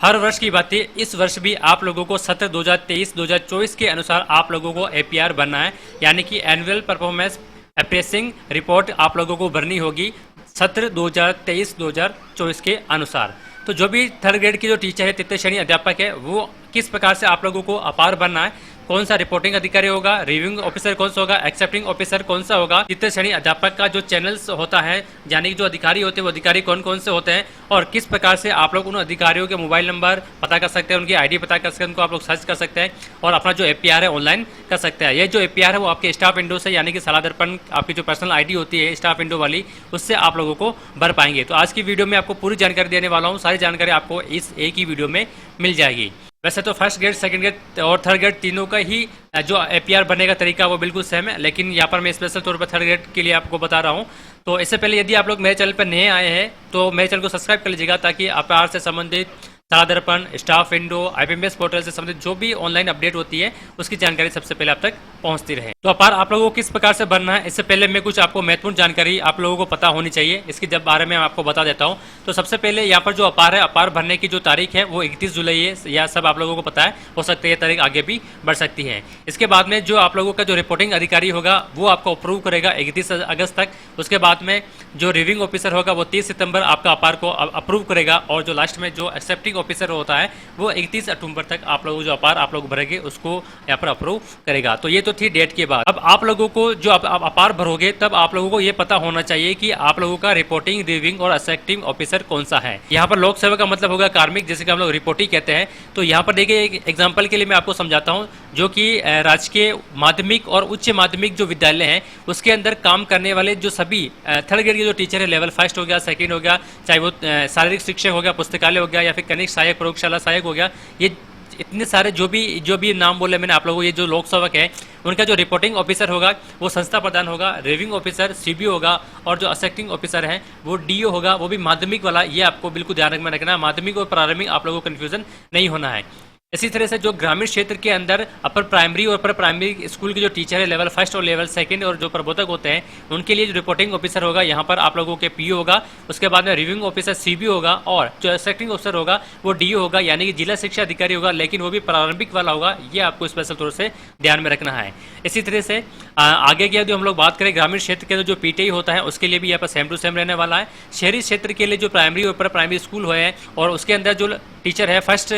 हर वर्ष की बात है, इस वर्ष भी आप लोगों को सत्र 2023-2024 के अनुसार आप लोगों को एपीआर भरना है, यानी कि एनुअल परफॉर्मेंस अप्रेसिंग रिपोर्ट आप लोगों को भरनी होगी सत्र 2023-2024 के अनुसार। तो जो भी थर्ड ग्रेड की जो टीचर है, तृतीय श्रेणी अध्यापक है, वो किस प्रकार से आप लोगों को अपार भरना है, कौन सा रिपोर्टिंग अधिकारी होगा, रिव्यूइंग ऑफिसर कौन सा होगा, एक्सेप्टिंग ऑफिसर कौन सा होगा, तृतीय श्रेणी अध्यापक का जो चैनल्स होता है, यानी कि जो अधिकारी होते हैं वो अधिकारी कौन कौन से होते हैं, और किस प्रकार से आप लोग उन अधिकारियों के मोबाइल नंबर पता कर सकते हैं, उनकी आईडी पता कर सकते हैं, उनको आप लोग सर्च कर सकते हैं और अपना जो एपीआर है ऑनलाइन कर सकते हैं। ये जो एपीआर है वो आपके स्टाफ विंडो से, यानी कि साला दर्पण आपकी जो पर्सनल आईडी होती है स्टाफ विंडो वाली, उससे आप लोगों को भर पाएंगे। तो आज की वीडियो में आपको पूरी जानकारी देने वाला हूँ, सारी जानकारी आपको इस एक ही वीडियो में मिल जाएगी। वैसे तो फर्स्ट ग्रेड, सेकंड ग्रेड और थर्ड ग्रेड तीनों का ही जो एपीआर बनने का तरीका वो बिल्कुल सेम है, लेकिन यहाँ पर मैं स्पेशल तौर पर थर्ड ग्रेड के लिए आपको बता रहा हूँ। तो इससे पहले यदि आप लोग मेरे चैनल पर नए आए हैं तो मेरे चैनल को सब्सक्राइब कर लीजिएगा, ताकि एपीआर से संबंधित साला दर्पण, स्टाफ विंडो, आईपीएमएस पोर्टल से संबंधित जो भी ऑनलाइन अपडेट होती है उसकी जानकारी सबसे पहले आप तक पहुंचती रहे। तो अपार आप लोगों को किस प्रकार से भरना है, इससे पहले मैं कुछ आपको महत्वपूर्ण जानकारी आप लोगों को पता होनी चाहिए, इसके जब बारे में आपको बता देता हूं। तो सबसे पहले यहाँ पर जो अपार है, अपार भरने की जो तारीख है वो 31 जुलाई है, यह सब आप लोगों को पता है, हो सकता है ये तारीख आगे भी बढ़ सकती है। इसके बाद में जो आप लोगों का जो रिपोर्टिंग अधिकारी होगा वो आपको अप्रूव करेगा 31 अगस्त तक। उसके बाद में जो रिव्यूइंग ऑफिसर होगा वो 30 सितंबर आपका अपार को अप्रूव करेगा, और जो लास्ट में जो एक्सेप्टिंग ऑफिसर होता है वो 31 अक्टूबर तक आप लोग जो अपार आप लोग भरेंगे उसको यहाँ पर अप्रूव करेगा। तो ये तो थी डेट के बाद। अब आप लोगों को जो आप अपार भरोगे तब आप लोगों को ये पता होना चाहिए कि आप लोगों का रिपोर्टिंग, रिव्यूइंग और एक्सेप्टिंग ऑफिसर कौन सा है। यहाँ पर लोक सेवा का मतलब होगा कार्मिक, जैसे कि हम लोग रिपोर्टिंग कहते हैं। तो यहाँ पर देखिए एक एग्जाम्पल के लिए मैं आपको समझाता हूँ, जो कि राजकीय माध्यमिक और उच्च माध्यमिक जो विद्यालय हैं उसके अंदर काम करने वाले जो सभी थर्ड ग्रेड के जो टीचर है, लेवल फर्स्ट हो गया, सेकंड हो गया, चाहे वो शारीरिक शिक्षक हो गया, पुस्तकालय हो गया, या फिर कनिष्ठ सहायक, प्रयोगशाला सहायक हो गया, ये इतने सारे जो भी नाम बोले मैंने आप लोगों को, ये जो लोक सेवक है उनका जो रिपोर्टिंग ऑफिसर होगा वो संस्था प्रधान होगा, रिव्यूइंग ऑफिसर सीबीओ होगा, और जो एक्सेप्टिंग ऑफिसर है वो डीओ होगा, वो भी माध्यमिक वाला। ये आपको बिल्कुल ध्यान में रखना है, माध्यमिक और प्रारंभिक आप लोगों को कन्फ्यूजन नहीं होना है। इसी तरह से जो ग्रामीण क्षेत्र के अंदर अपर प्राइमरी और अपर प्राइमरी स्कूल के जो टीचर है, लेवल फर्स्ट और लेवल सेकंड, और जो प्रबोधक होते हैं उनके लिए जो रिपोर्टिंग ऑफिसर होगा यहाँ पर आप लोगों के पीओ होगा। उसके बाद में रिव्यूइंग ऑफिसर सीबीओ होगा, और जो एक्सेप्टिंग ऑफिसर होगा वो डीओ होगा, यानी कि जिला शिक्षा अधिकारी होगा, लेकिन वो भी प्रारंभिक वाला होगा। ये आपको स्पेशल तौर से ध्यान में रखना है। इसी तरह से आगे की यदि हम लोग बात करें, ग्रामीण क्षेत्र के जो पीटीआई होता है उसके लिए भी यहाँ पर सेम टू सेम रहने वाला है। शहरी क्षेत्र के लिए जो प्राइमरी और अपर प्राइमरी स्कूल हुए हैं और उसके अंदर जो टीचर है फर्स्ट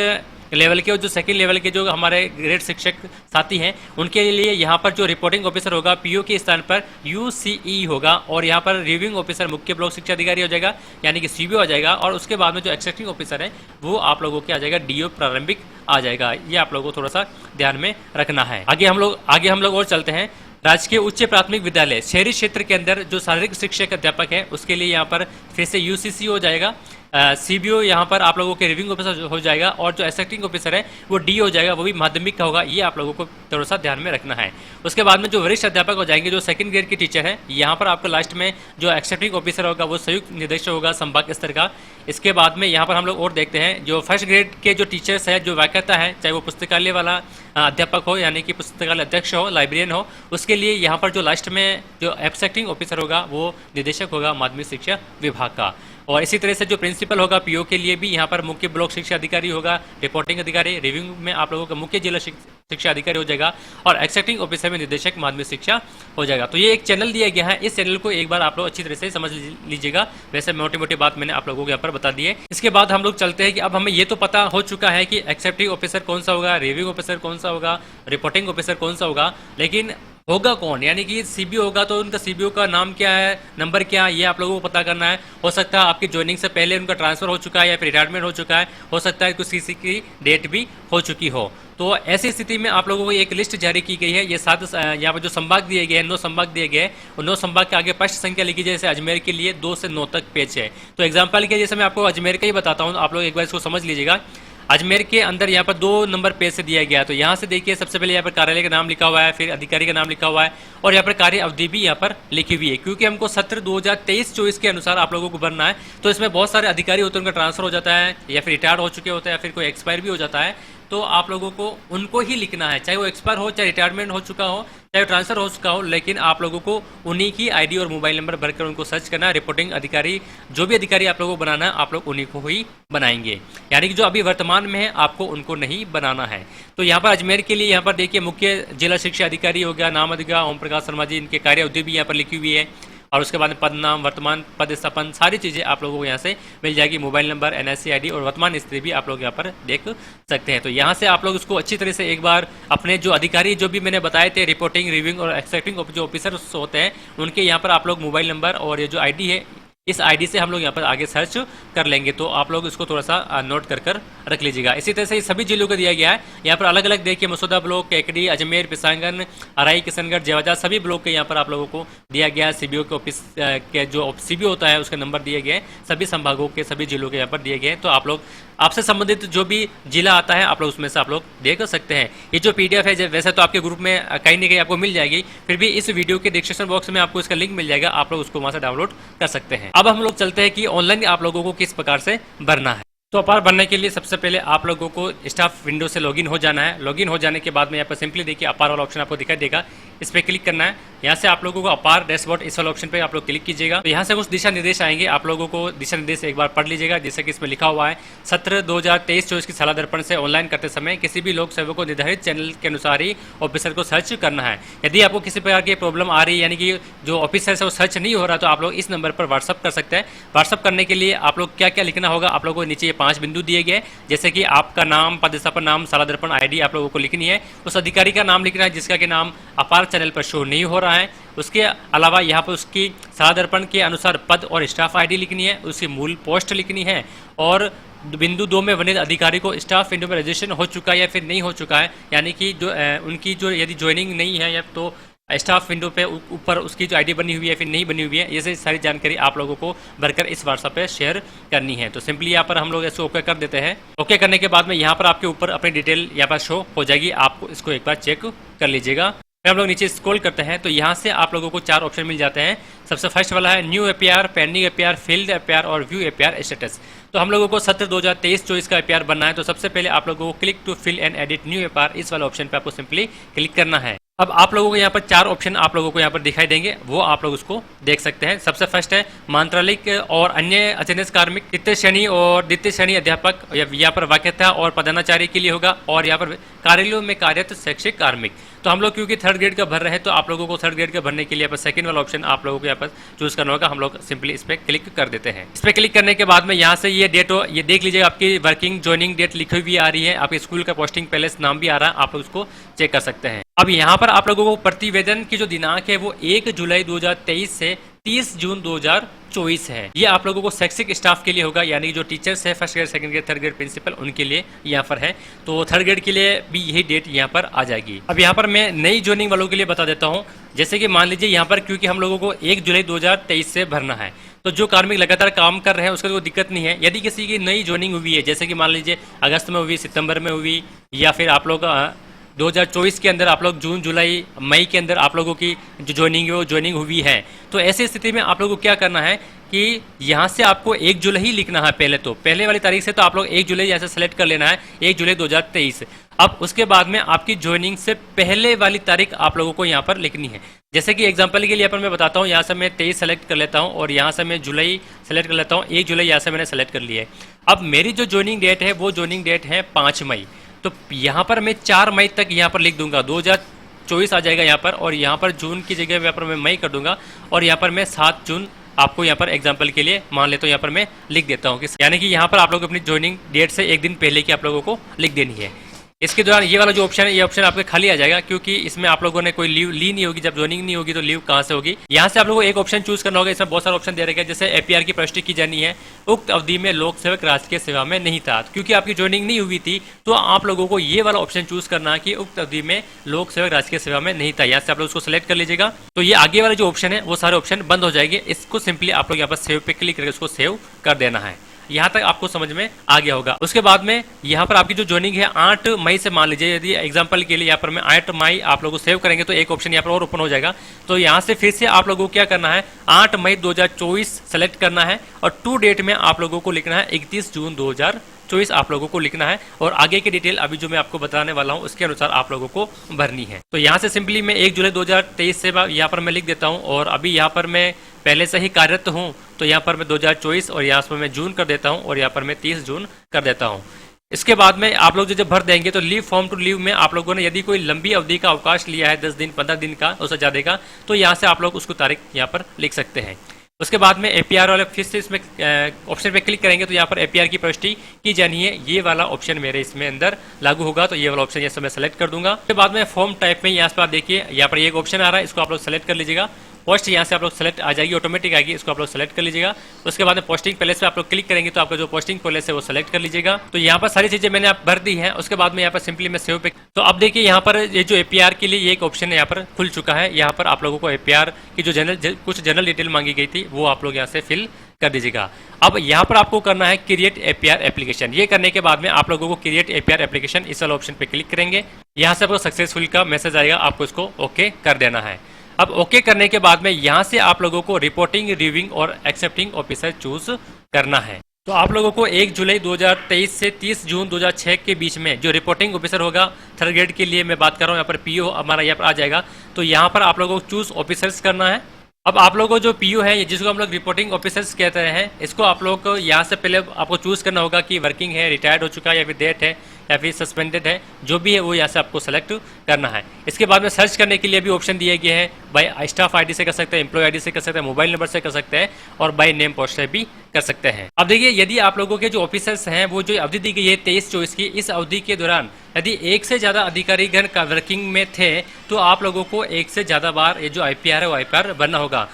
लेवल के और जो सेकंड लेवल के जो हमारे ग्रेड शिक्षक साथी हैं उनके लिए यहाँ पर जो रिपोर्टिंग ऑफिसर होगा पीओ के स्थान पर यूसीई होगा, और यहाँ पर रिव्यूइंग ऑफिसर मुख्य ब्लॉक शिक्षा अधिकारी हो जाएगा, यानी कि सीबीओ आ जाएगा, और उसके बाद में जो एक्सेप्टिंग ऑफिसर है वो आप लोगों के आ जाएगा डीओ प्रारंभिक आ जाएगा। ये आप लोगों को थोड़ा सा ध्यान में रखना है। आगे हम लोग और चलते हैं। राजकीय उच्च प्राथमिक विद्यालय शहरी क्षेत्र के अंदर जो शारीरिक शिक्षक अध्यापक है उसके लिए यहाँ पर फिर से यूसीसी हो जाएगा, सीबीओ यहाँ पर आप लोगों के रिव्यूइंग ऑफिसर हो जाएगा, और जो एक्सेप्टिंग ऑफिसर है वो डी हो जाएगा, वो भी माध्यमिक का होगा। ये आप लोगों को थोड़ा सा ध्यान में रखना है। उसके बाद में जो वरिष्ठ अध्यापक हो जाएंगे, जो सेकंड ग्रेड के टीचर है, यहाँ पर आपको लास्ट में जो एक्सेप्टिंग ऑफिसर होगा वो संयुक्त निदेशक होगा संभाग स्तर का। इसके बाद में यहाँ पर हम लोग और देखते हैं जो फर्स्ट ग्रेड के जो टीचर्स है, जो व्याख्याता है, चाहे वो पुस्तकालय वाला अध्यापक हो, यानी कि पुस्तकालय अध्यक्ष हो, लाइब्रेरियन हो, उसके लिए यहाँ पर जो लास्ट में जो एक्सेप्टिंग ऑफिसर होगा वो निदेशक होगा माध्यमिक शिक्षा विभाग का। और इसी तरह से जो प्रिंसिपल होगा पीओ के लिए भी यहाँ पर मुख्य ब्लॉक शिक्षा अधिकारी होगा, रिपोर्टिंग अधिकारी, रिव्यूइंग में आप लोगों का मुख्य जिला शिक्षा अधिकारी हो जाएगा, और एक्सेप्टिंग ऑफिसर में निदेशक माध्यमिक शिक्षा हो जाएगा। तो ये एक चैनल दिया गया है, इस चैनल को एक बार आप लोग अच्छी तरह से समझ लीजिएगा। वैसे मोटी मोटी बात मैंने आप लोगों को यहाँ पर बता दी है। इसके बाद हम लोग चलते हैं कि अब हमें ये तो पता हो चुका है कि एक्सेप्टिंग ऑफिसर कौन सा होगा, रिव्यूइंग ऑफिसर कौन सा होगा, रिपोर्टिंग ऑफिसर कौन सा होगा, लेकिन होगा कौन, यानी कि सीबीओ होगा तो उनका सीबीओ का नाम क्या है, नंबर क्या है, ये आप लोगों को पता करना है। हो सकता है आपकी ज्वाइनिंग से पहले उनका ट्रांसफर हो चुका है या फिर रिटायरमेंट हो चुका है, हो सकता है कुछ किसी की डेट भी हो चुकी हो। तो ऐसी स्थिति में आप लोगों को एक लिस्ट जारी की गई है। ये 7 यहाँ पर जो संभाग दिए गए हैं, 9 संभाग दिए गए हैं, और 9 संभाग के आगे पृष्ठ संख्या लिखी जाए। जैसे अजमेर के लिए 2 से 9 तक पेज है। तो एग्जाम्पल के जैसे मैं आपको अजमेर का ही बताता हूँ, आप लोग एक बार इसको समझ लीजिएगा। अजमेर के अंदर यहाँ पर 2 नंबर पेज से दिया गया। तो यहाँ से देखिए सबसे पहले यहाँ पर कार्यालय का नाम लिखा हुआ है, फिर अधिकारी का नाम लिखा हुआ है, और यहाँ पर कार्य अवधि भी यहाँ पर लिखी हुई है, क्योंकि हमको सत्र 2023-24 के अनुसार आप लोगों को भरना है। तो इसमें बहुत सारे अधिकारी होते हैं, उनका ट्रांसफर हो जाता है, या फिर रिटायर हो चुके होते हैं, या फिर कोई एक्सपायर भी हो जाता है। तो आप लोगों को उनको ही लिखना है, चाहे वो एक्सपायर हो, चाहे रिटायरमेंट हो चुका हो, चाहे ट्रांसफर हो चुका हो, लेकिन आप लोगों को उन्हीं की आईडी और मोबाइल नंबर भरकर उनको सर्च करना है। रिपोर्टिंग अधिकारी जो भी अधिकारी आप लोगों को बनाना है, आप लोग उन्हीं को ही बनाएंगे, यानी कि जो अभी वर्तमान में है आपको उनको नहीं बनाना है। तो यहाँ पर अजमेर के लिए यहाँ पर देखिए मुख्य जिला शिक्षा अधिकारी हो गया, नाम अधिकारी ओम प्रकाश शर्मा जी, इनके कार्य अवधि भी यहाँ पर लिखी हुई है, और उसके बाद पद नाम, वर्तमान पद स्थापन, सारी चीज़ें आप लोगों को यहाँ से मिल जाएगी। मोबाइल नंबर, एनआईसी आईडी और वर्तमान स्थिति भी आप लोग यहाँ पर देख सकते हैं। तो यहाँ से आप लोग उसको अच्छी तरह से एक बार अपने जो अधिकारी जो भी मैंने बताए थे, रिपोर्टिंग, रिव्यूइंग और एक्सेप्टिंग जो ऑफिसर होते हैं, उनके यहाँ पर आप लोग मोबाइल नंबर और ये जो आईडी है, इस आईडी से हम लोग यहाँ पर आगे सर्च कर लेंगे। तो आप लोग इसको थोड़ा सा नोट कर रख लीजिएगा। इसी तरह से सभी जिलों को दिया गया है। यहाँ पर अलग अलग देखिए मसूदा ब्लॉक, केकड़ी, अजमेर, पिसांगन, अराई, किशनगढ़, जेवाजा, सभी ब्लॉक के यहाँ पर आप लोगों को दिया गया है। सीबीओ के ऑफिस के जो सीबीओ होता है उसके नंबर दिए गए हैं, सभी संभागों के सभी जिलों के यहाँ पर दिए गए हैं। तो आप लोग आपसे संबंधित जो भी जिला आता है आप लोग उसमें से आप लोग देख सकते हैं। ये जो पीडीएफ है वैसे तो आपके ग्रुप में कहीं ना कहीं आपको मिल जाएगी, फिर भी इस वीडियो के डिस्क्रिप्शन बॉक्स में आपको इसका लिंक मिल जाएगा, आप लोग उसको वहां से डाउनलोड कर सकते हैं। अब हम लोग चलते हैं कि ऑनलाइन आप लोगों को किस प्रकार से भरना है। तो अपार बनने के लिए सबसे पहले आप लोगों को स्टाफ विंडो से लॉगिन हो जाना है। लॉगिन हो जाने के बाद में यहाँ पर सिंपली देखिए अपार वाला ऑप्शन आपको दिखाई देगा, इस पर क्लिक करना है। यहाँ से आप लोगों को अपार डैशबोर्ड इस वाले ऑप्शन पे आप लोग क्लिक कीजिएगा। तो यहाँ से कुछ दिशा निर्देश आएंगे, आप लोगों को दिशा निर्देश एक बार पढ़ लीजिएगा। जैसे कि इसमें लिखा हुआ है, सत्र 2023-24 की साला दर्पण से ऑनलाइन करते समय किसी भी लोक सेवक को निर्धारित चैनल के अनुसार ही ऑफिसर को सर्च करना है। यदि आपको किसी प्रकार की प्रॉब्लम आ रही है, यानी कि जो ऑफिसर है वो सर्च नहीं हो रहा, तो आप लोग इस नंबर पर व्हाट्सअप कर सकते हैं। व्हाट्सअप करने के लिए आप लोग क्या क्या लिखना होगा, आप लोगों को नीचे ये 5 बिंदु दिए गए, जैसे कि आपका नाम, पदस्थापन नाम, साला दर्पण आईडी आप लोगों को लिखनी है। उस अधिकारी का नाम लिखना है जिसका कि नाम अपार चैनल पर शो नहीं हो रहा है। उसके अलावा यहाँ पर उसकी साला दर्पण के अनुसार पद और स्टाफ आईडी लिखनी है, उसकी मूल पोस्ट लिखनी है, और बिंदु 2 में वर्णित अधिकारी को स्टाफ विंडो में रजिस्ट्रेशन हो चुका है या फिर नहीं हो चुका है, यानी कि जो उनकी जो यदि ज्वाइनिंग नहीं है या तो स्टाफ विंडो पे ऊपर उसकी जो आईडी बनी हुई है फिर नहीं बनी हुई है, ये सारी जानकारी आप लोगों को भरकर इस व्हाट्सएप पे शेयर करनी है। तो सिंपली यहाँ पर हम लोग ऐसे ओके कर देते हैं। ओके करने के बाद में यहाँ पर आपके ऊपर अपनी डिटेल यहाँ पर शो हो जाएगी, आपको इसको एक बार चेक कर लीजिएगा। फिर हम लोग नीचे स्क्रॉल करते हैं तो यहाँ से आप लोगों को 4 ऑप्शन मिल जाते हैं। सबसे फर्स्ट वाला है new APR, pending APR, field APR और व्यू एपीआर स्टेटस। तो हम लोगों को सत्र 2023-24 का एपीआर बनना है। तो सबसे पहले आप लोगों को click to fill and edit new APR, इस वाले ऑप्शन पे आपको सिंपली क्लिक करना है। अब आप लोगों को यहाँ पर 4 ऑप्शन आप लोगों को यहाँ पर दिखाई देंगे, वो आप लोग उसको देख सकते हैं। सबसे फर्स्ट है मंत्रालयिक और अन्य अचेतन कार्मिक, तृतीय श्रेणी और द्वितीय श्रेणी अध्यापक, यहाँ पर वाक्यता और पदानाचार्य के लिए होगा, और यहाँ पर कार्यालयों में कार्यरत शैक्षिक कार्मिक। तो हम लोग क्योंकि 3rd ग्रेड का भर रहे हैं तो आप लोगों को 3rd ग्रेड का भरने के लिए यहाँ पर सेकंड वाला ऑप्शन आप लोगों को यहाँ पर चूज करना होगा। हम लोग सिंपली इस पर क्लिक कर देते हैं। इस पर क्लिक करने के बाद में यहाँ से ये डेट ये देख लीजिएगा, आपकी वर्किंग ज्वाइनिंग डेट लिखी हुई आ रही है, आपके स्कूल का पोस्टिंग पैलेस नाम भी आ रहा है, आप लोग उसको चेक कर सकते हैं। अब यहाँ पर आप लोगों को प्रतिवेदन की जो दिनांक है वो 1 जुलाई 2023 से 30 जून 2024 है। ये आप लोगों को शैक्षिक स्टाफ के लिए होगा, यानी जो टीचर्स है 1st grade, 2nd grade, 3rd grade principal, उनके लिए यहाँ पर है। तो 3rd ग्रेड के लिए भी यही डेट यहाँ पर आ जाएगी। अब यहाँ पर मैं नई ज्वाइनिंग वालों के लिए बता देता हूँ। जैसे कि मान लीजिए यहाँ पर क्योंकि हम लोगों को 1 जुलाई 2023 से भरना है, तो जो कार्मिक लगातार काम कर रहे हैं उसका कोई दिक्कत नहीं है। यदि किसी की नई ज्वाइनिंग हुई है, जैसे कि मान लीजिए अगस्त में हुई, सितंबर में हुई, या फिर आप लोग 2024 के अंदर आप लोग जून, जुलाई, मई के अंदर आप लोगों की जो ज्वाइनिंग है वो ज्वाइनिंग हुई है, तो ऐसी स्थिति में आप लोगों को क्या करना है कि यहाँ से आपको 1 जुलाई ही लिखना है। पहले वाली तारीख से तो आप लोग 1 जुलाई ऐसे सेलेक्ट कर लेना है, 1 जुलाई 2023। अब उसके बाद में आपकी ज्वाइनिंग से पहले वाली तारीख आप लोगों को यहाँ पर लिखनी है। जैसे कि एग्जांपल के लिए पर मैं बताता हूँ, यहाँ से मैं 23 सेलेक्ट कर लेता हूँ और यहाँ से मैं जुलाई सेलेक्ट कर लेता हूँ। 1 जुलाई यहाँ से मैंने सेलेक्ट कर लिया है। अब मेरी जो ज्वाइनिंग डेट है वो ज्वाइनिंग डेट है 5 मई। तो यहाँ पर मैं 4 मई तक यहाँ पर लिख दूंगा, 2024 आ जाएगा यहाँ पर, और यहाँ पर जून की जगह यहाँ पर मैं मई कर दूंगा, और यहाँ पर मैं 7 जून आपको यहाँ पर एग्जांपल के लिए मान लेता हूँ, यहाँ पर मैं लिख देता हूँ कि यानी कि यहाँ पर आप लोग अपनी ज्वाइनिंग डेट से 1 दिन पहले की आप लोगों को लिख देनी है। इसके दौरान ये वाला जो ऑप्शन है, ये ऑप्शन आपके खाली आ जाएगा, क्योंकि इसमें आप लोगों ने कोई लीव ली नहीं होगी। जब ज्वाइनिंग नहीं होगी तो लीव कहाँ से होगी। यहाँ से आप लोगों को एक ऑप्शन चूज करना होगा। इसमें बहुत सारे ऑप्शन दे रखे हैं, जैसे एपीआर की प्रविष्टि की जानी है, उक्त अवधि में लोक सेवक राजकीय सेवा में नहीं था। क्योंकि आपकी ज्वाइनिंग नहीं हुई थी तो आप लोगों को ये वाला ऑप्शन चूज करना है कि उक्त अवधि में लोक सेवक राजकीय सेवा में नहीं था। यहाँ से आप लोग उसको सिलेक्ट कर लीजिएगा। तो ये आगे वाले जो ऑप्शन है वो सारे ऑप्शन बंद हो जाएंगे। इसको सिंपली आप लोग यहाँ पर सेव पे क्लिक करके उसको सेव कर देना है। यहाँ तक आपको समझ में आ गया होगा। उसके बाद में यहाँ पर आपकी जो ज्वाइनिंग है 8 मई से मान लीजिए, यदि एग्जांपल के लिए यहाँ पर मैं 8 मई आप लोगों को सेव करेंगे तो एक ऑप्शन यहाँ पर और ओपन हो जाएगा। तो यहाँ से फिर से आप लोगों को क्या करना है, 8 मई 2024 सेलेक्ट करना है, और टू डेट में आप लोगों को लिखना है 31 जून 2024 आप लोगों को लिखना है और आगे की डिटेल अभी जो मैं आपको बताने वाला हूँ उसके अनुसार आप लोगों को भरनी है। तो यहाँ से सिंपली मैं 1 जुलाई 2023 से यहाँ पर मैं लिख देता हूँ और अभी यहाँ पर मैं पहले से ही कार्यरत हूँ तो यहाँ पर मैं 2024 और यहाँ पर मैं जून कर देता हूँ और यहाँ पर मैं 30 जून कर देता हूँ। इसके बाद में आप लोग जब भर देंगे तो लीव फॉर्म टू लीव में आप लोगों ने यदि कोई लंबी अवधि का अवकाश लिया है 10 दिन 15 दिन का उससे ज़्यादा का, तो यहाँ से आप लोग उसको तारीख यहाँ पर लिख सकते हैं। उसके बाद में एपीआर वाले फिर से इसमें ऑप्शन पे क्लिक करेंगे तो यहाँ पर एपीआर की प्रविष्टि की जानी है। ये वाला ऑप्शन मेरे इसमें अंदर लागू होगा तो ये वाला ऑप्शन यहाँ मैं सेलेक्ट कर दूंगा। उसके बाद में फॉर्म टाइप में यहाँ पर आप देखिए यहाँ पर एक ऑप्शन आ रहा है, इसको आप लोग सेलेक्ट कर लीजिएगा। पोस्ट यहाँ से आप लोग सेलेक्ट आ जाएगी, ऑटोमेटिक आएगी, इसको आप लोग सेलेक्ट कर लीजिएगा। उसके बाद में पोस्टिंग पैलेस पे आप लोग क्लिक करेंगे तो आपका जो पोस्टिंग पैलेस है वो सेलेक्ट कर लीजिएगा। तो यहाँ पर सारी चीजें मैंने आप भर दी हैं। उसके बाद में यहाँ पर सिंपली मैं सेव पे, तो अब देखिए यहाँ पर ये जो एपीआर के लिए ये एक ऑप्शन यहाँ पर खुल चुका है। यहाँ पर आप लोगों को एपीआर की जो कुछ जनरल डिटेल मांगी गई थी वो आप लोग यहाँ से फिल कर दीजिएगा। अब यहाँ पर आपको करना है क्रिएट एपीआर एप्लीकेशन। ये करने के बाद में आप लोगों को क्रिएट एपीआर एप्लीकेशन इस वाले ऑप्शन पे क्लिक करेंगे। यहाँ से आपको सक्सेसफुल का मैसेज आएगा, आपको इसको ओके कर देना है। अब ओके करने के बाद में यहाँ से आप लोगों को रिपोर्टिंग, रिव्यूइंग और एक्सेप्टिंग ऑफिसर चूज करना है। तो आप लोगों को 1 जुलाई 2023 से 30 जून 2006 के बीच में जो रिपोर्टिंग ऑफिसर होगा, थर्ड ग्रेड के लिए मैं बात कर रहा हूँ, यहाँ पर पीओ हमारा यहाँ पर आ जाएगा। तो यहाँ पर आप लोगों को चूज ऑफिसर्स करना है। अब आप लोगों को जो पीओ है जिसको हम लोग रिपोर्टिंग ऑफिसर्स कहते हैं, इसको आप लोग को यहाँ से पहले आपको चूज करना होगा कि वर्किंग है, रिटायर्ड हो चुका है या फिर डेथ है या फिर सस्पेंडेड है, जो भी है वो यहाँ से आपको सेलेक्ट करना है। इसके बाद में सर्च करने के लिए भी ऑप्शन दिए गए हैं, बाय स्टाफ आईडी से कर सकते हैं, एम्प्लॉय आईडी से कर सकते हैं, मोबाइल नंबर से कर सकते हैं और बाय नेम पोस्ट से भी कर सकते हैं। अब देखिए यदि आप लोगों के जो ऑफिसर्स हैं वो जो अवधि दी गई है 23-24 की, इस अवधि के दौरान यदि एक से ज़्यादा अधिकारीगण का वर्किंग में थे तो आप लोगों को एक से ज़्यादा बार ये जो आईपीआर है वो आईपीआर भरना होगा।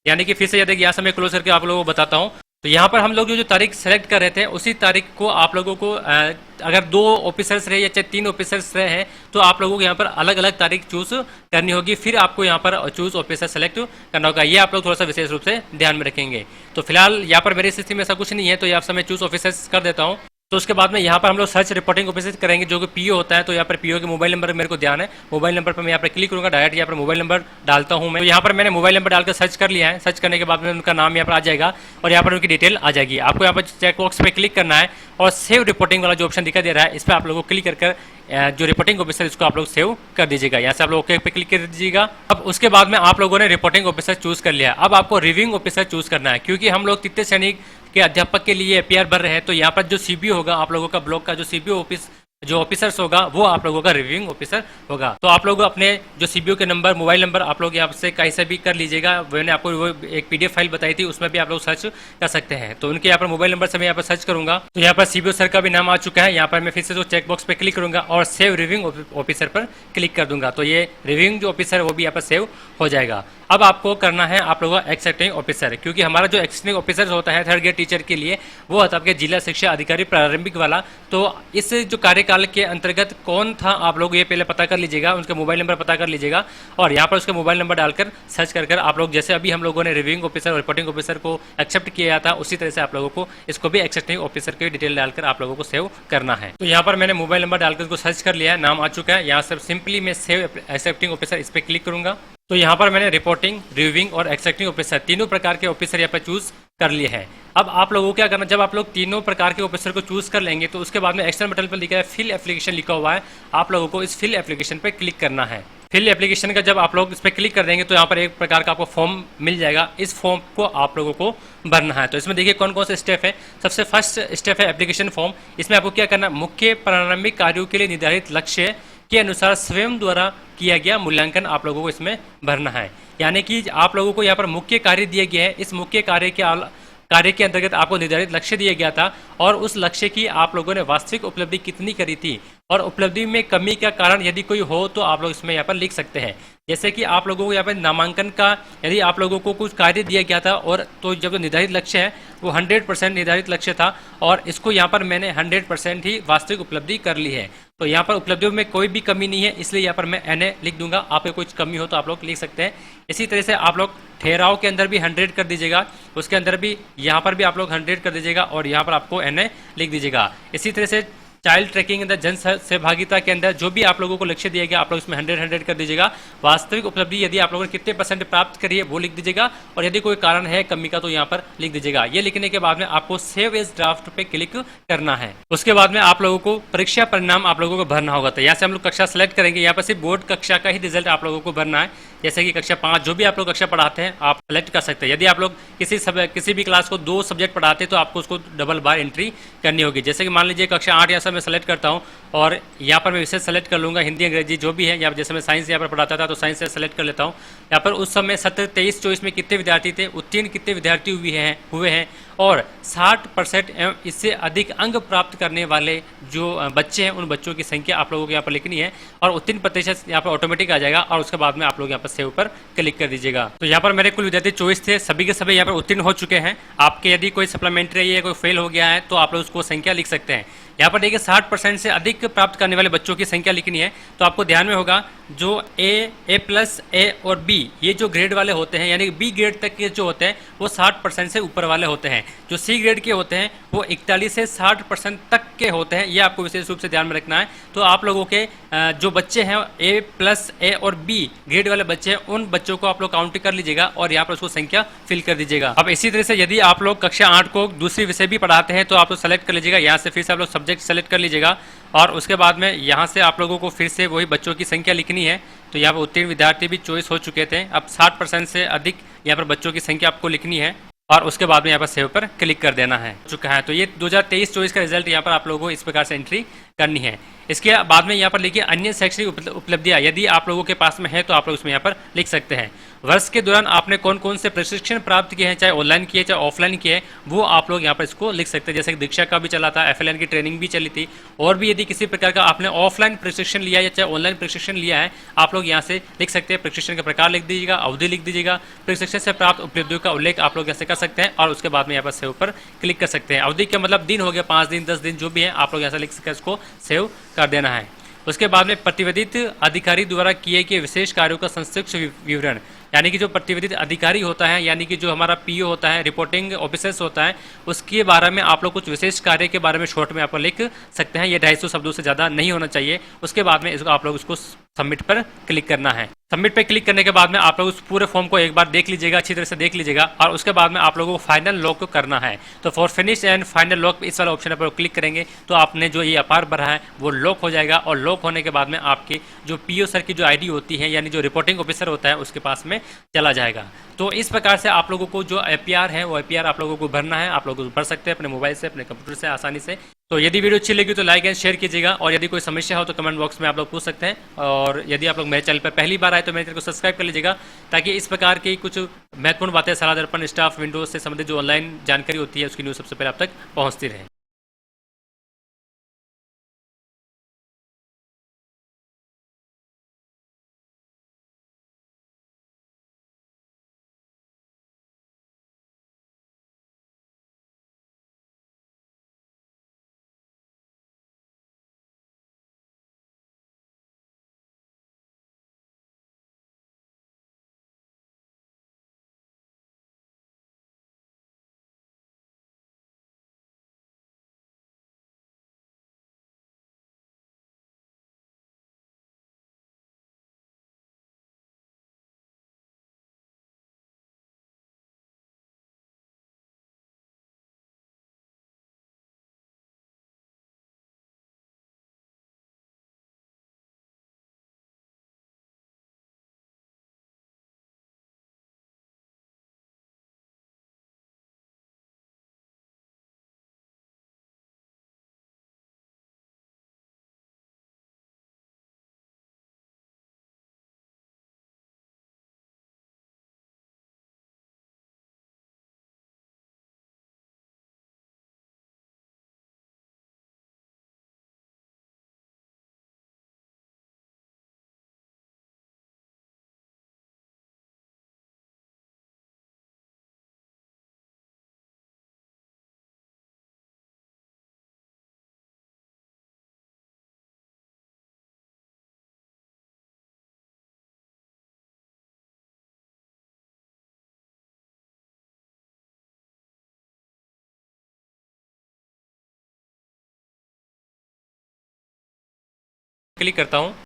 यानी कि फिर से यदि यहाँ से मैं क्लोज करके आप लोगों को बताता हूँ तो यहाँ पर हम लोग जो तारीख सेलेक्ट कर रहे थे उसी तारीख को आप लोगों को अगर 2 ऑफिसर्स रहे या चाहे 3 ऑफिसर्स रहे हैं तो आप लोगों को यहाँ पर अलग अलग तारीख चूज करनी होगी। फिर आपको यहाँ पर चूज ऑफिसर सेलेक्ट करना होगा। ये आप लोग थोड़ा सा विशेष रूप से ध्यान में रखेंगे। तो फिलहाल यहाँ पर मेरी स्थिति में ऐसा कुछ नहीं है तो यहाँ से मैं चूज ऑफिसर्स कर देता हूँ। तो उसके बाद में यहाँ पर हम लोग सर्च रिपोर्टिंग ऑफिसर करेंगे जो कि पीओ होता है। तो यहाँ पर पीओ के मोबाइल नंबर मेरे को ध्यान है, मोबाइल नंबर पर मैं यहाँ पर क्लिक करूँगा, डायरेक्ट यहाँ पर मोबाइल नंबर डालता हूँ मैं। तो यहाँ पर मैंने मोबाइल नंबर डालकर सर्च कर लिया है। सर्च करने के बाद में उनका नाम यहाँ पर आ जाएगा और यहाँ पर उनकी डिटेल आ जाएगी। आपको यहाँ पर चेक बॉक्स पे क्लिक करना है और सेव रिपोर्टिंग वाला जो ऑप्शन दिखाई दे रहा है इस पर आप लोगों को क्लिक कर जो रिपोर्टिंग ऑफिसर इसको आप लोग सेव कर दीजिएगा। यहाँ से आप लोग ओके पे क्लिक कर दीजिएगा। अब उसके बाद में आप लोगों ने रिपोर्टिंग ऑफिसर चूज कर लिया। अब आपको रिव्यूइंग ऑफिसर चूज करना है क्योंकि हम लोग तृतीय श्रेणी के अध्यापक के लिए एपीआर भर रहे हैं। तो यहाँ पर जो सीबीओ होगा आप लोगों का ब्लॉक का जो सीबीओ ऑफिस जो ऑफिसर्स होगा वो आप लोगों का रिव्यूइंग ऑफिसर होगा। तो आप लोग अपने जो सीबीओ के नंबर, मोबाइल नंबर आप लोग यहाँ से कहीं से भी कर लीजिएगा। मैंने आपको वो एक पीडीएफ फाइल बताई थी उसमें भी आप लोग सर्च कर सकते हैं। तो उनके यहाँ पर मोबाइल नंबर से मैं यहाँ पर सर्च करूंगा तो यहाँ पर सीबीओ सर का भी नाम आ चुका है। यहाँ पर मैं फिर से जो चेक बॉक्स पे क्लिक करूंगा और सेव रिव्यूइंग ऑफिसर पर क्लिक कर दूंगा तो ये रिव्यूइंग जो ऑफिसर है वो भी यहाँ पर सेव हो जाएगा। अब आपको करना है आप लोगों का एक्सेप्टिंग ऑफिसर, क्योंकि हमारा जो एक्सेप्टिंग ऑफिसर होता है थर्ड ग्रेड टीचर के लिए वो होता है आपके जिला शिक्षा अधिकारी प्रारंभिक वाला। तो इस जो कार्यकाल के अंतर्गत कौन था आप लोग ये पहले पता कर लीजिएगा, उनके मोबाइल नंबर पता कर लीजिएगा और यहाँ पर उसके मोबाइल नंबर डालकर सर्च कर आप लोग जैसे अभी हम लोगों ने रिव्यूइंग ऑफिसर और रिपोर्टिंग ऑफिसर को एक्सेप्ट किया था उसी तरह से आप लोगों को इसको भी एक्सेप्टिंग ऑफिसर की डिटेल डालकर आप लोगों को सेव करना है। तो यहाँ पर मैंने मोबाइल नंबर डालकर उसको सर्च कर लिया है, नाम आ चुका है। यहाँ से सिंपली मैं सेव एक्सेप्टिंग ऑफिसर इस पर क्लिक करूंगा तो यहाँ पर मैंने रिपोर्टिंग, रिव्यूइंग और एक्सेप्टिंग ऑफिसर तीनों प्रकार के ऑफिसर यहाँ पर चूज कर लिए हैं। अब आप लोगों को क्या करना, जब आप लोग तीनों प्रकार के ऑफिसर को चूज कर लेंगे तो उसके बाद में एक्सटर्नल बटन पर लिखा है फिल एप्लीकेशन लिखा हुआ है, आप लोगों को इस फिल एप्लीकेशन पर क्लिक करना है। फिल एप्लीकेशन का जब आप लोग इस पर क्लिक कर देंगे तो यहाँ पर एक प्रकार का आपको फॉर्म मिल जाएगा। इस फॉर्म को आप लोगों को भरना है। तो इसमें देखिए कौन कौन से स्टेप है। सबसे फर्स्ट स्टेप है एप्लीकेशन फॉर्म। इसमें आपको क्या करना है, मुख्य प्रारंभिक कार्यों के लिए निर्धारित लक्ष्य के अनुसार स्वयं द्वारा किया गया मूल्यांकन आप लोगों को इसमें भरना है। यानी कि आप लोगों को यहाँ पर मुख्य कार्य दिए गए हैं, इस मुख्य कार्य के अंतर्गत आपको निर्धारित लक्ष्य दिया गया था और उस लक्ष्य की आप लोगों ने वास्तविक उपलब्धि कितनी करी थी और उपलब्धि में कमी का कारण यदि कोई हो तो आप लोग इसमें यहाँ पर लिख सकते हैं। जैसे कि आप लोगों को यहाँ पर नामांकन का यदि आप लोगों को कुछ कार्य दिया गया था और तो जब निर्धारित लक्ष्य है वो 100% निर्धारित लक्ष्य था और इसको यहाँ पर मैंने 100% ही वास्तविक उपलब्धि कर ली है। तो यहाँ पर उपलब्धियों में कोई भी कमी नहीं है, इसलिए यहाँ पर मैं NA लिख दूंगा। आपको कुछ कमी हो तो आप लोग लिख सकते हैं। इसी तरह से आप लोग ठहराव के अंदर भी 100 कर दीजिएगा, उसके अंदर भी यहाँ पर भी आप लोग 100 कर दीजिएगा और यहाँ पर आपको NA लिख दीजिएगा। इसी तरह से चाइल्ड ट्रैकिंग इन द जन सहभागिता के अंदर जो भी आप लोगों को लक्ष्य दिया गया आप लोग इसमें 100 कर दीजिएगा। वास्तविक उपलब्धि यदि आप लोगों ने कितने परसेंट प्राप्त करी है वो लिख दीजिएगा, और यदि कोई कारण है कमी का तो यहाँ पर लिख दीजिएगा। ये लिखने के बाद में आपको सेव एज ड्राफ्ट पे क्लिक करना है। उसके बाद में आप लोगों को परीक्षा परिणाम आप लोगों को भरना होगा। तो यहाँ से हम लोग कक्षा सेलेक्ट करेंगे, यहाँ पर सिर्फ बोर्ड कक्षा का ही रिजल्ट आप लोगों को भरना है। जैसे कि कक्षा 5 जो भी आप लोग कक्षा पढ़ाते हैं आप सेलेक्ट कर सकते हैं। यदि आप लोग किसी भी क्लास को 2 सब्जेक्ट पढ़ाते हैं तो आपको उसको डबल बार एंट्री करनी होगी। जैसे कि मान लीजिए कक्षा 8 यहाँ से मैं सेलेक्ट करता हूँ और यहाँ पर मैं विषय सेलेक्ट कर लूँगा, हिंदी अंग्रेजी जो भी है, या जैसे मैं साइंस यहाँ पर पढ़ाता था तो साइंस से सेलेक्ट कर लेता हूँ। यहाँ पर उस समय सत्र 23-24 में कितने विद्यार्थी थे, उत्तीर्ण कितने विद्यार्थी हुए हैं और 60% एवं इससे अधिक अंक प्राप्त करने वाले जो बच्चे हैं उन बच्चों की संख्या आप लोगों को यहाँ पर लिखनी है, और उत्तीर्ण प्रतिशत यहाँ पर ऑटोमेटिक आ जाएगा। और उसके बाद में आप लोग यहाँ पर सेव पर क्लिक कर दीजिएगा। तो यहाँ पर मेरे कुल विद्यार्थी 24 थे, सभी के सभी यहाँ पर उत्तीर्ण हो चुके हैं। आपके यदि कोई सप्लीमेंट्री है, कोई फेल हो गया है तो आप लोग उसको संख्या लिख सकते हैं। यहाँ पर देखिए 60% से अधिक प्राप्त करने वाले बच्चों की संख्या लिखनी है। तो आपको ध्यान में होगा जो A+, A और B ये जो ग्रेड वाले होते हैं, यानी B ग्रेड तक के जो होते हैं वो 60% से ऊपर वाले होते हैं। जो C ग्रेड के होते हैं वो 41 से 60% तक के होते हैं। ये आपको विशेष रूप से ध्यान में रखना है। तो आप लोगों के जो बच्चे हैं A+, A और B ग्रेड वाले बच्चे हैं उन बच्चों को आप लोग काउंट कर लीजिएगा और यहाँ पर उसको संख्या फिल कर दीजिएगा। अब इसी तरह से यदि आप लोग कक्षा 8 को दूसरी विषय भी पढ़ाते हैं तो आप लोग सेलेक्ट कर लीजिएगा। यहाँ से फिर से आप लोग सब्जेक्ट सेलेक्ट कर लीजिएगा और उसके बाद में यहाँ से आप लोगों को फिर से वही बच्चों की संख्या लिखनी है। तो यहाँ पर उत्तीर्ण विद्यार्थी भी चॉइस हो चुके थे। अब 60% से अधिक यहाँ पर बच्चों की संख्या आपको लिखनी है और उसके बाद में यहाँ पर सेव पर क्लिक कर देना है चुका है। तो ये 2023-24 का रिजल्ट यहाँ पर आप लोगों को इस प्रकार से एंट्री करनी है। इसके बाद में यहाँ पर लिखिए अन्य शैक्षणिक उपलब्धियाँ, यदि आप लोगों के पास में है तो आप लोग उसमें यहाँ पर लिख सकते हैं। वर्ष के दौरान आपने कौन कौन से प्रशिक्षण प्राप्त किए हैं, चाहे ऑनलाइन किए चाहे ऑफलाइन किए, वो आप लोग यहाँ पर इसको लिख सकते हैं। जैसे कि दीक्षा का भी चला था, FLN की ट्रेनिंग भी चली थी, और भी यदि किसी प्रकार का आपने ऑफलाइन प्रशिक्षण लिया या चाहे ऑनलाइन प्रशिक्षण लिया है आप लोग यहाँ से लिख सकते हैं। प्रशिक्षण का प्रकार लिख दीजिएगा, अवधि लिख दीजिएगा, प्रशिक्षण से प्राप्त उपलब्धियों का उल्लेख आप लोग ऐसे कर सकते हैं और उसके बाद में यहाँ पर सेव पर क्लिक कर सकते हैं। अवधि का मतलब दिन हो गया, 5 दिन 10 दिन जो भी है आप लोग यहाँ से लिख सकते हैं, इसको सेव कर देना है। उसके बाद में प्रतिवेदित अधिकारी द्वारा किए गए विशेष कार्यों का संक्षिप्त विवरण, यानी कि जो प्रतिवेदित अधिकारी होता है, यानी कि जो हमारा PO होता है, रिपोर्टिंग ऑफिसर्स होता है, उसके बारे में आप लोग कुछ विशेष कार्य के बारे में शॉर्ट में आप लिख सकते हैं। ये 250 शब्दों से ज़्यादा नहीं होना चाहिए। उसके बाद में इसको आप लोग उसको सबमिट पर क्लिक करना है। सबमिट पे क्लिक करने के बाद में आप लोग उस पूरे फॉर्म को एक बार देख लीजिएगा, अच्छी तरह से देख लीजिएगा, और उसके बाद में आप लोगों को फाइनल लॉक करना है। तो for finish and final lock इस वाले ऑप्शन पर क्लिक करेंगे तो आपने जो ये अपार भरा है वो लॉक हो जाएगा, और लॉक होने के बाद में आपके जो PO सर की जो ID होती है, यानी जो रिपोर्टिंग ऑफिसर होता है, उसके पास में चला जाएगा। तो इस प्रकार से आप लोगों को जो APR है वो APR आप लोगों को भरना है। आप लोग भर सकते हैं अपने मोबाइल से, अपने कंप्यूटर से आसानी से। तो यदि वीडियो अच्छी लगी तो लाइक एंड शेयर कीजिएगा, और यदि कोई समस्या हो तो कमेंट बॉक्स में आप लोग पूछ सकते हैं। और यदि आप लोग मेरे चैनल पर पहली बार आए तो मेरे चैनल को सब्सक्राइब कर लीजिएगा, ताकि इस प्रकार की कुछ महत्वपूर्ण बातें, सलाह दर्पण, स्टाफ विंडोज से संबंधित जो ऑनलाइन जानकारी होती है उसकी न्यूज़ सबसे पहले आप तक पहुँचती रहे। क्लिक करता हूँ।